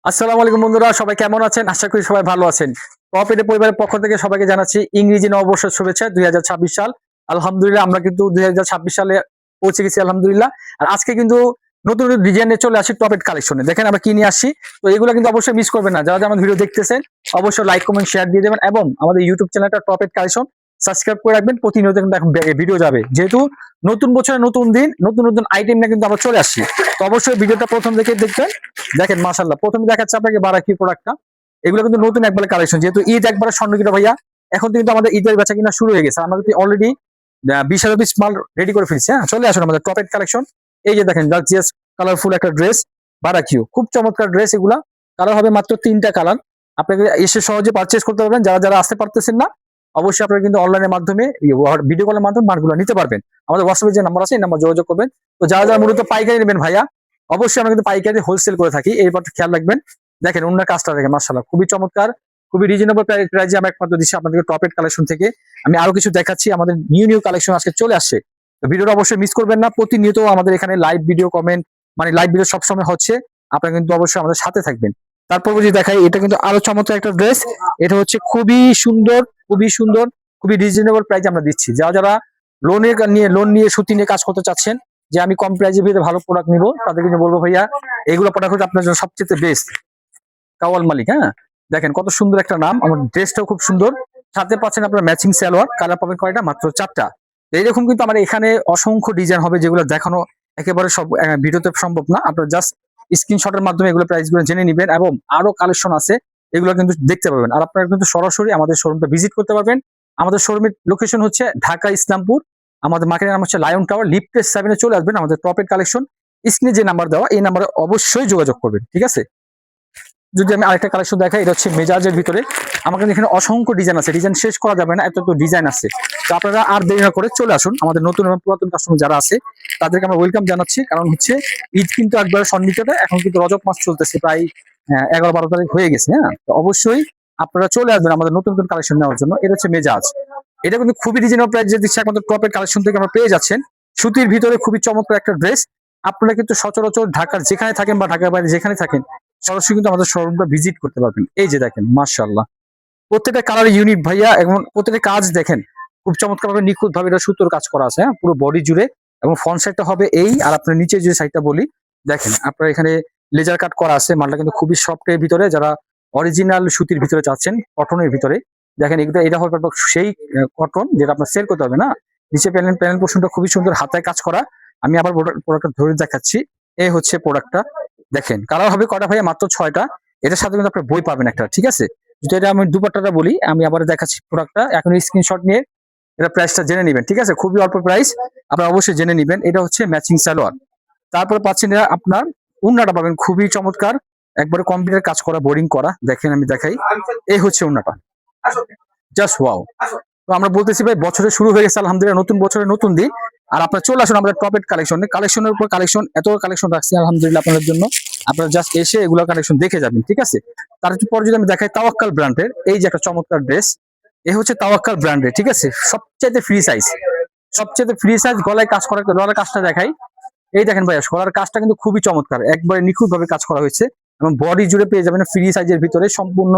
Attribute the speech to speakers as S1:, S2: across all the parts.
S1: আসসালামু আলাইকুম বন্ধুরা, সবাই কেমন আছেন? আশা করি সবাই ভালো আছেন। টপ এডে পরিবারের পক্ষ থেকে সবাইকে জানাচ্ছি ইংরেজি নববর্ষের শুভেচ্ছা ২০২৬ সাল। আলহামদুলিল্লাহ আমরা কিন্তু ২০২৬ সালে পৌঁছে গেছি আলহামদুলিল্লাহ। আর আজকে কিন্তু নতুন নতুন ডিজাইনে চলে আসি টপ এড কালেকশনে। দেখেন আমরা কি নিয়ে আসছি। তো এগুলো কিন্তু অবশ্যই মিস করবেন না। যারা যারা আমার ভিডিও দেখতেছেন অবশ্যই লাইক, কমেন্ট, শেয়ার দিয়ে দেবেন এবং আমাদের ইউটিউব চ্যানেলটা টপ এড কালেকশন সাবস্ক্রাইব করে রাখবেন। প্রতিনিয়ত কিন্তু এখন ভিডিও যাবে। যেহেতু নতুন বছরের নতুন দিন, নতুন নতুন আইটেম নিয়ে কিন্তু আমরা চলে আসছি। তো অবশ্যই ভিডিওটা প্রথম থেকে দেখবেন। দেখেন মাশাআল্লাহ, প্রথমে দেখাচ্ছে আপনাকে বারাকি প্রোডাক্টটা। এগুলো কিন্তু নতুন একবারে কালেকশন, যেহেতু ঈদ একবারে স্বর্ণকিত ভাইয়া। এখন কিন্তু আমাদের ঈদের বেচা কিনা শুরু হয়ে গেছে। আমরা কিন্তু অলরেডি 20,000 পিস মাল রেডি করে ফেলছি। হ্যাঁ, চলে আসুন আমাদের টপ এড কালেকশন। এই যে দেখেন জার্জিয়াস কালারফুল একটা ড্রেস, বারাকিও খুব চমৎকার ড্রেস। এগুলা কালার হবে মাত্র 3টা কালার। আপনাকে এসে সহজে পারচেস করতে পারবেন। যারা যারা আসতে পারতেছেন না, অবশ্যই আপনারা কিন্তু অনলাইনের মাধ্যমে ভিডিও কলের মাধ্যমে মালগুলো নিতে পারবেন। আমাদের হোয়াটসঅ্যাপে যে নাম্বার আছে এই নাম্বার যোগাযোগ করবেন। তো যারা যারা মূলত পাইকারি নেবেন ভাইয়া, অবশ্যই আমরা কিন্তু পাইকারি হোলসেল করে থাকি। এই ব্যাপারটা খেয়াল রাখবেন। দেখেন অন্য কাজটা দেখেন মাশাআল্লাহ, খুবই চমৎকার, খুবই রিজনেবল প্রাইসে আমরা একমাত্র দিচ্ছি আপনাদেরকে টপ এড কালেকশন থেকে। আমি আরো কিছু দেখাচ্ছি, আমাদের নিউ কালেকশন আজকে চলে আসছে। তো ভিডিওটা অবশ্যই মিস করবেন না। প্রতিনিয়ত আমাদের এখানে লাইভ ভিডিও কমেন্ট, মানে লাইভ ভিডিও সবসময় হচ্ছে। আপনারা কিন্তু অবশ্যই আমাদের সাথে থাকবেন। তারপর যদি দেখাই, এটা কিন্তু আরো চমৎকার একটা ড্রেস। এটা হচ্ছে খুবই সুন্দর, খুবই সুন্দর, খুবই রিজনেবল প্রাইসে আমরা দিচ্ছি। যারা যারা লোন নিয়ে সুতি নিয়ে কাজ করতে চাচ্ছেন, যে আমি কম প্রাইসের ভিতরে ভালো প্রোডাক্ট নিবো, তাদেরকে কিন্তু বলবো ভাইয়া এইগুলো প্রোডাক্ট হচ্ছে আপনার জন্য সবচেয়ে বেস্ট। কাওয়াল মালিক, হ্যাঁ দেখেন কত সুন্দর একটা নাম। আমার ড্রেসটাও খুব সুন্দর। সাথে পাচ্ছেন আপনার ম্যাচিং সালোয়ার, কালার পাবেন কয়টা? মাত্র 4টা। এইরকম কিন্তু আমার এখানে অসংখ্য ডিজাইন হবে, যেগুলো দেখানো একেবারে সব ভিডিওতে সম্ভব না। আপনার জাস্ট স্ক্রিনশটের মাধ্যমে এগুলো প্রাইস গুলো জেনে নেবেন এবং আরো কালেকশন আছে, এগুলো কিন্তু দেখতে পাবেন। আর আপনারা কিন্তু সরাসরি আমাদের শোরুমটা ভিজিট করতে পারবেন। আমাদের শোরুমের লোকেশন হচ্ছে ঢাকা ইসলামপুর। আমাদের মার্কেটের নাম হচ্ছে লায়ন টাওয়ার, লিফটের 7-এ চলে আসবেন। আমাদের টপ এড কালেকশন স্ক্রিনে যে নাম্বার দেওয়া, এই নাম্বারে অবশ্যই যোগাযোগ করবেন, ঠিক আছে? যদি আমি আরেকটা কালেকশন দেখাই, এটা হচ্ছে মেজাজের ভিতরে। আমার কিন্তু এখানে অসংখ্য ডিজাইন আছে, ডিজাইন শেষ করা যাবে না, এত ডিজাইন আছে। তো আপনারা আর দেরি না করে চলে আসুন। আমাদের নতুন এবং পুরাতন কাস্টমার যারা আছে তাদেরকে আমরা ওয়েলকাম জানাচ্ছি। কারণ হচ্ছে ঈদ কিন্তু একবারে সন্নিকটে, এখন কিন্তু রজব মাস চলতেছে, প্রায় 11-12 তারিখ হয়ে গেছে। হ্যাঁ, তো অবশ্যই আপনারা চলে আসবেন আমাদের নতুন নতুন কালেকশন নেওয়ার জন্য। এটা হচ্ছে মেজাজ। এটা কিন্তু খুবই রিজনেবল প্রাইস দিচ্ছে, আমাদের টপের কালেকশন থেকে আমরা পেয়ে যাচ্ছেন। সুতির ভিতরে খুবই চমৎকার একটা ড্রেস। আপনারা কিন্তু সচরাচর ঢাকার যেখানে থাকেন বা ঢাকার বাইরে যেখানে থাকেন, সরাসরি কিন্তু আমাদের শোরুমটা ভিজিট করতে পারবেন। এই যে দেখেন মাশাআল্লাহ, প্রত্যেকটা কালার ইউনিক ভাইয়া, এবং প্রত্যেকটা কাজ দেখেন খুব চমৎকার ভাবে, নিখুঁত ভাবে এটা সুতোর কাজ করা আছে। হ্যাঁ, পুরো বডি জুড়ে। এবং ফ্রন্ট সাইডটা হবে এই, আর আপনার নিচে যে সাইডটা বলি, দেখেন আপনার এখানে লেজার কাট করা আছে। মালটা কিন্তু খুবই সফটের ভিতরে, যারা অরিজিনাল সুতির ভিতরে চাচ্ছেন, কটনের ভিতরে, দেখেন এটা হবে সেই কটন যেটা আপনার সেল করতে হবে না। নিচে প্যানেল পোর্শনটা খুবই সুন্দর, হাতায় কাজ করা। আমি আবার প্রোডাক্টটা ধরে দেখাচ্ছি। এই হচ্ছে প্রোডাক্টটা। দেখেন কালার হবে কয়টা ভাইয়া? মাত্র 6টা। এটার সাথে কিন্তু আপনার বই পাবেন একটা, ঠিক আছে? যদি এটা আমি দুপাট্টাটা বলি, আমি আবার দেখাচ্ছি প্রোডাক্টটা। এখন স্ক্রিনশট নিয়ে এটা প্রাইসটা জেনে নেবেন, ঠিক আছে? খুবই অল্প প্রাইস, আপনারা অবশ্যই জেনে নেবেন। এটা হচ্ছে ম্যাচিং সালোয়ার। তারপরে পাচ্ছেন আপনার উন্নাটা পাবেন খুবই চমৎকার, একবারে কম্পিউটার কাজ করা, বোরিং করা। দেখেন আমি দেখাই, এই হচ্ছে উন্নাটা, জাস্ট ওয়াও। তো আমরা বলতেছি ভাই, বছরের শুরু হয়ে গেছে আলহামদুলিল্লাহ, নতুন বছরের নতুন দিন। আর আপনারা চলে আসুন আমাদের টপ এড কালেকশনে। কালেকশনের উপর কালেকশন, এত কালেকশন রাখছি আলহামদুলিল্লাহ আপনাদের জন্য। আপনারা জাস্ট এসে এগুলো কালেকশন দেখে যাবেন, ঠিক আছে? তারপর যদি আমি দেখাই তাওয়াক্কাল ব্র্যান্ডের এই যে একটা চমৎকার ড্রেস, এ হচ্ছে তাওয়াক্কাল ব্র্যান্ডের, ঠিক আছে? সবচেয়ে ফ্রি সাইজ, সবচেয়ে ফ্রি সাইজ। গলায় কাজ করা, গলার কাজটা দেখাই। এই দেখেন ভাইয়া, গলার কাজটা কিন্তু খুবই চমৎকার, একবারে নিখুঁত ভাবে কাজ করা হয়েছে। এবং বডি জুড়ে পেয়ে যাবেন ফ্রি সাইজের ভিতরে সম্পূর্ণ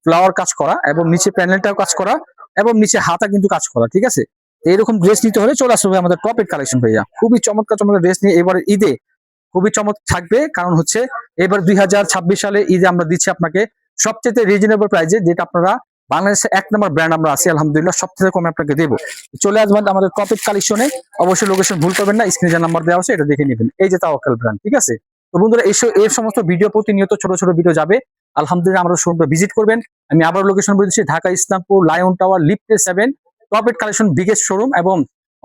S1: ফ্লাওয়ার কাজ করা, এবং নিচে প্যানেলটাও কাজ করা, এবং নিচে হাতা কিন্তু কাজ করা, ঠিক আছে? এইরকম ড্রেস নিতে হলে চলে আসবে আমাদের টপ এড কালেকশন ভাইয়া। খুবই চমৎকার চমৎকার ড্রেস নিয়ে এবারে ঈদে খুবই চমৎকার থাকবে। কারণ হচ্ছে এবার 2026 সালে ঈদে আমরা দিচ্ছি আপনাকে সবচেয়ে রিজনেবল প্রাইসে, যেটা আপনারা বাংলাদেশের 1 নম্বর ব্র্যান্ড আমরা আছি আলহামদুলিল্লাহ, সবচেয়ে কমে আপনাকে দেবো। চলে আসবেন আমাদের টপ এড কালেকশনে। অবশ্যই লোকেশন ভুল করবেন না, স্ক্রিনে যে নাম্বার দেওয়া আছে এটা দেখে নেবেন। এই যে তাওয়াক্কাল ব্র্যান্ড, ঠিক আছে? তো বন্ধুরা, এর সমস্ত ভিডিও প্রতিনিয়ত ছোট ছোট ভিডিও যাবে আলহামদুলিল্লাহ। আমাদের শোরুমটা ভিজিট করবেন। আমি আবার লোকেশন বলে দিচ্ছি, ঢাকা ইসলামপুর, লায়ন টাওয়ার, লিফটে 7, Top Ed Collection biggest showroom, এবং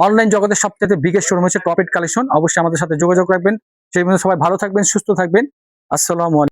S1: অনলাইন জগতের সবচেয়ে বিগেস্ট শোরুম হচ্ছে টপ এড কালেকশন। অবশ্যই আমাদের সাথে যোগাযোগ রাখবেন। সেই জন্য সবাই ভালো থাকবেন, সুস্থ থাকবেন। আসসালামু আলাইকুম।